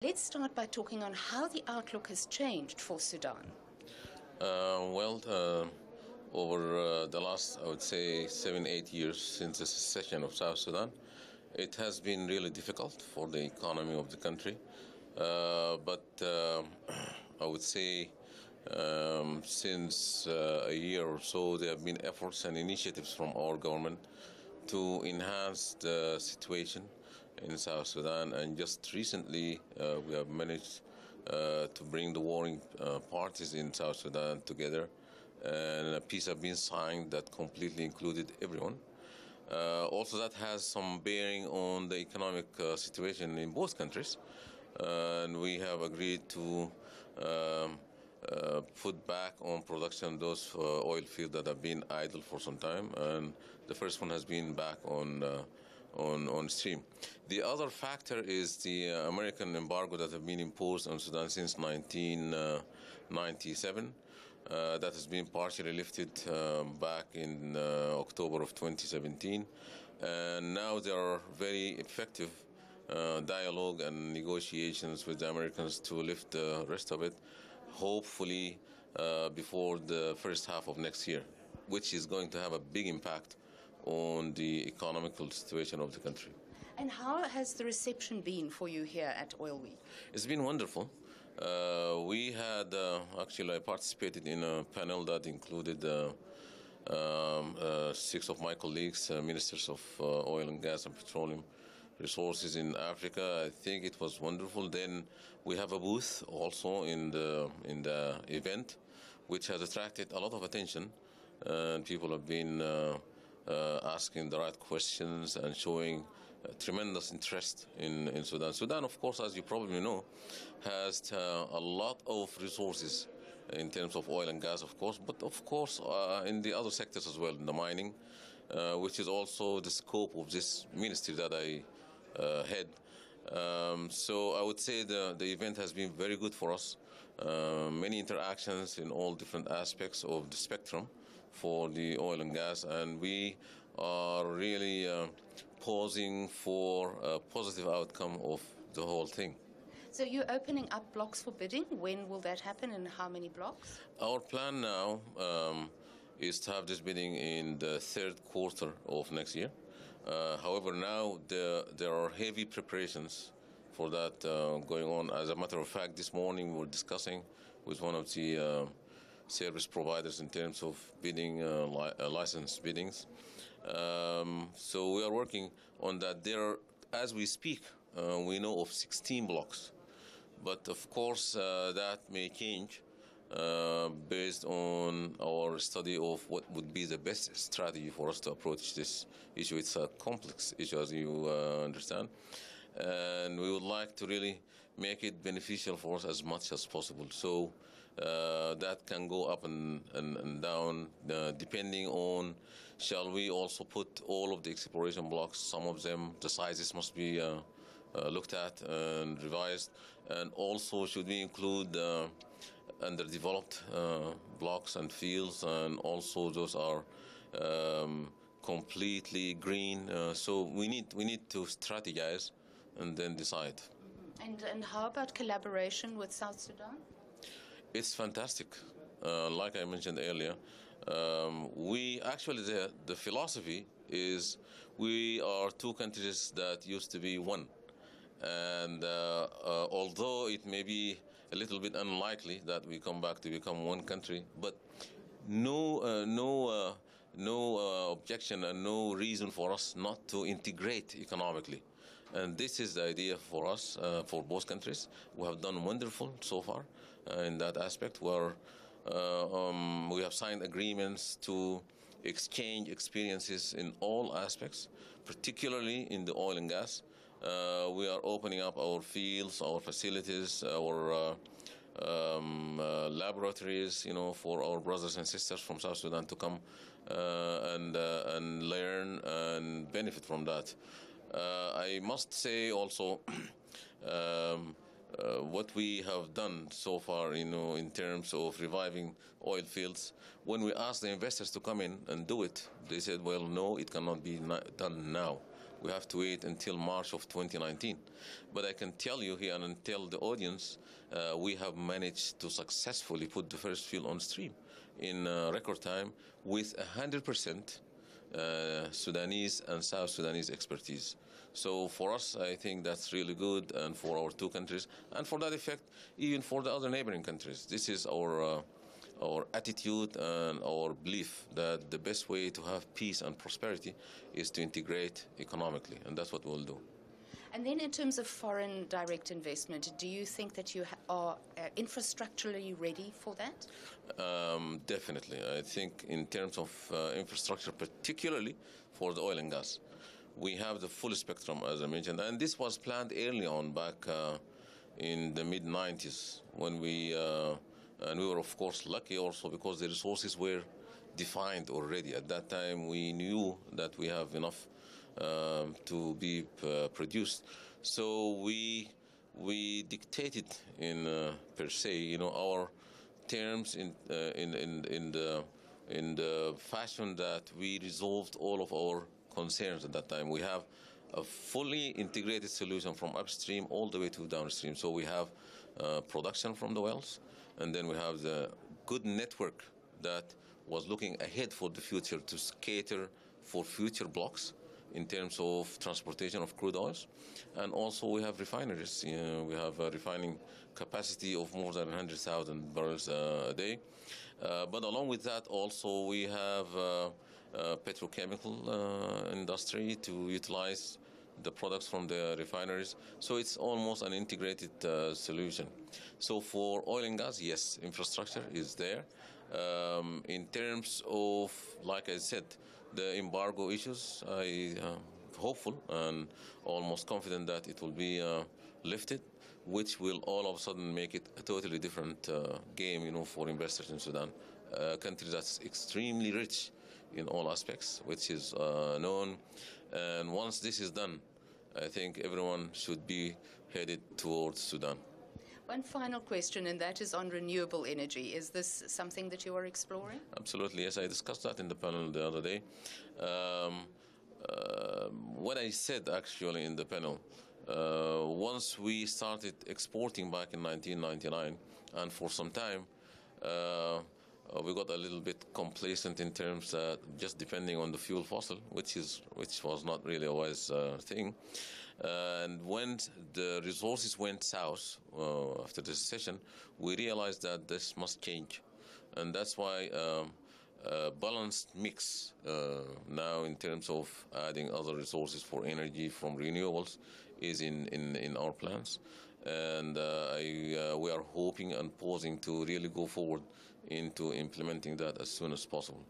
Let's start by talking on how the outlook has changed for Sudan. Over the last, I would say, 7-8 years since the secession of South Sudan, it has been really difficult for the economy of the country. I would say since a year or so, there have been efforts and initiatives from our government to enhance the situation in South Sudan, and just recently we have managed to bring the warring parties in South Sudan together, and a peace has been signed that completely included everyone. Also, that has some bearing on the economic situation in both countries, and we have agreed to put back on production those oil fields that have been idle for some time, and the first one has been back on stream. The other factor is the American embargo that has been imposed on Sudan since 1997. That has been partially lifted back in October of 2017, and now there are very effective dialogue and negotiations with the Americans to lift the rest of it, hopefully before the first half of next year, which is going to have a big impact on the economical situation of the country. And how has the reception been for you here at Oil Week? It's been wonderful. We had, actually, I participated in a panel that included 6 of my colleagues, ministers of oil and gas and petroleum resources in Africa. I think it was wonderful. Then we have a booth also in the event, which has attracted a lot of attention, and people have been asking the right questions and showing tremendous interest in Sudan. Sudan, of course, as you probably know, has a lot of resources in terms of oil and gas, of course, but of course in the other sectors as well, in the mining, which is also the scope of this ministry that I head. So I would say the event has been very good for us. Many interactions in all different aspects of the spectrum for the oil and gas, and we are really posing for a positive outcome of the whole thing. So you're opening up blocks for bidding. When will that happen, and how many blocks? Our plan now is to have this bidding in the third quarter of next year. However, now there are heavy preparations for that going on. As a matter of fact, this morning we were discussing with one of the service providers in terms of bidding, license biddings. So we are working on that. There are, as we speak, we know of 16 blocks. But of course, that may change based on our study of what would be the best strategy for us to approach this issue. It's a complex issue, as you understand. And we would like to really make it beneficial for us as much as possible. So that can go up and down depending on, shall we also put all of the exploration blocks, some of them, the sizes must be looked at and revised, and also should we include underdeveloped blocks and fields, and also those are completely green. So we need to strategize and then decide. And how about collaboration with South Sudan? It's fantastic. Like I mentioned earlier, we actually, the philosophy is we are two countries that used to be one. And although it may be a little bit unlikely that we come back to become one country, but no objection and no reason for us not to integrate economically. And this is the idea for us, for both countries. We have done wonderful so far in that aspect, where we have signed agreements to exchange experiences in all aspects, particularly in the oil and gas. We are opening up our fields, our facilities, our laboratories, for our brothers and sisters from South Sudan to come and learn and benefit from that. I must say also what we have done so far, in terms of reviving oil fields. When we asked the investors to come in and do it, they said, well, no, it cannot be done now. We have to wait until March of 2019. But I can tell you here and tell the audience, we have managed to successfully put the first field on stream in record time with 100% Sudanese and South Sudanese expertise. So for us, I think that's really good, and for our two countries, and for that effect, even for the other neighboring countries. This is our attitude and our belief that the best way to have peace and prosperity is to integrate economically, and that's what we'll do. And then in terms of foreign direct investment, do you think that you are infrastructurally ready for that? Definitely. I think in terms of infrastructure, particularly for the oil and gas, we have the full spectrum, as I mentioned, and this was planned early on back in the mid-90s when and we were, of course, lucky also because the resources were defined already. At that time, we knew that we have enough to be produced. So we dictated per se, our terms in the fashion that we resolved all of our concerns at that time. We have a fully integrated solution from upstream all the way to downstream. So we have production from the wells, and then we have the good network that was looking ahead for the future to cater for future blocks in terms of transportation of crude oils. And also we have refineries. We have a refining capacity of more than 100,000 barrels a day. But along with that, also we have petrochemical industry to utilize the products from the refineries. So it's almost an integrated solution. So for oil and gas, yes, infrastructure is there. In terms of, like I said, the embargo issues, I am hopeful and almost confident that it will be lifted, which will all of a sudden make it a totally different game, for investors in Sudan, a country that's extremely rich in all aspects, which is known. And once this is done, I think everyone should be headed towards Sudan. One final question, and that is on renewable energy. Is this something that you are exploring? Absolutely, yes. I discussed that in the panel the other day. What I said actually in the panel, once we started exporting back in 1999, and for some time, we got a little bit complacent in terms of just depending on the fuel fossil, which was not really a wise thing. And when the resources went south after the recession, we realized that this must change. And that's why a balanced mix now in terms of adding other resources for energy from renewables is in our plans. And we are hoping and posing to really go forward into implementing that as soon as possible.